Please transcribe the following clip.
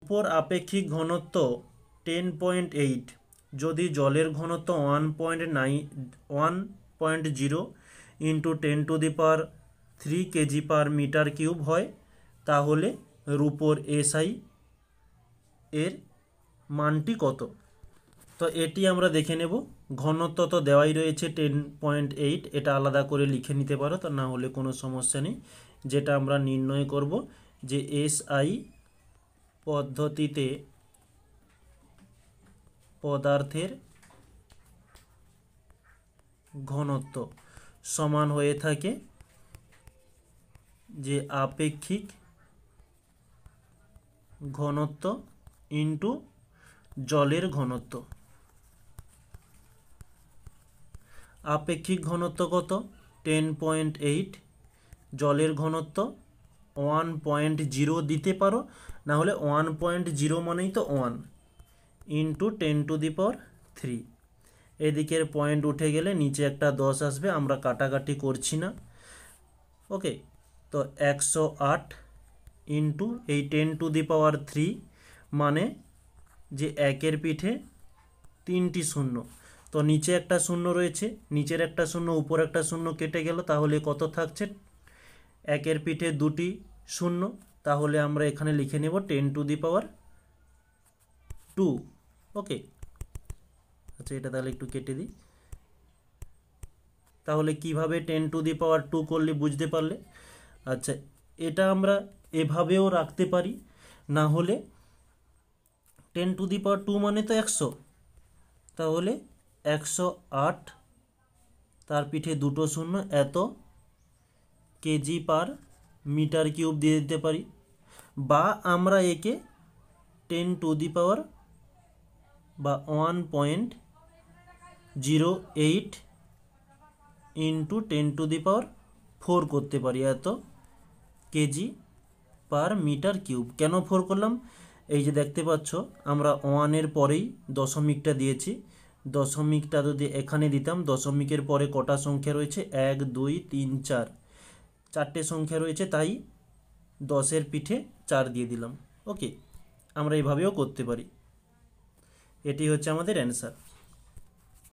উপর আপেক্ষিক ঘনত্ব 10.8 যদি জলের ঘনত্ব 1.0 ইন্টু 10⁻³ kg/m³ হয় তাহলে রূপোর SI এর মানটি কত। তো এটি আমরা দেখে নেব। ঘনত্ব তো দেওয়াই রয়েছে 10.8, এটা আলাদা করে লিখে নিতে পারো, তা না হলে কোনো সমস্যা নেই। যেটা আমরা নির্ণয় করব যে SI পদ্ধতিতে পদার্থের ঘনত্ব সমান হয়ে থাকে যে আপেক্ষিক ঘনত্ব ইন্টু জলের ঘনত্ব। আপেক্ষিক ঘনত্ব কত? 10.8, জলের ঘনত্ব 1.0 দিতে পারো, না হলে 1.0 মানেই তো 1 ইন্টু 10⁻³। এদিকের পয়েন্ট উঠে গেলে নিচে একটা 10 আসবে, আমরা কাটাকাটি করছি না। ওকে, তো 108 ইন্টু এই 10⁻³ মানে যে একের পিঠে 3টি শূন্য, তো নিচে একটা শূন্য রয়েছে, নিচের একটা শূন্য উপর একটা শূন্য কেটে গেল, তাহলে কত থাকছে? একের পিঠে 2টি শূন্য, তাহলে আমরা এখানে লিখে নেব 10⁻²। ওকে, আচ্ছা এটা তাহলে একটু কেটে দিই। তাহলে কিভাবে 10⁻² করলে বুঝতে পারলে? আচ্ছা, এটা আমরা এভাবেও রাখতে পারি, না হলে 10⁻² মানে তো 100, তাহলে 108 তার পিঠে 2টো শূন্য, এত kg/m³ দিয়ে দিতে পারি। বা আমরা একে 10⁻, বা 1.08 ইন্টু 10⁻⁴ করতে পারি, এত kg/m³। কেন 4 করলাম? এই যে দেখতে পাচ্ছ, আমরা 1-এর পরেই দশমিকটা দিয়েছি। দশমিকটা যদি এখানে দিতাম, দশমিকের পরে কটা সংখ্যা রয়েছে? 1 2 3 4, 4টে সংখ্যা রয়েছে, তাই 10-এর পিঠে 4 দিয়ে দিলাম। ওকে, আমরা এভাবেও করতে পারি। এটি হচ্ছে আমাদের অ্যান্সার।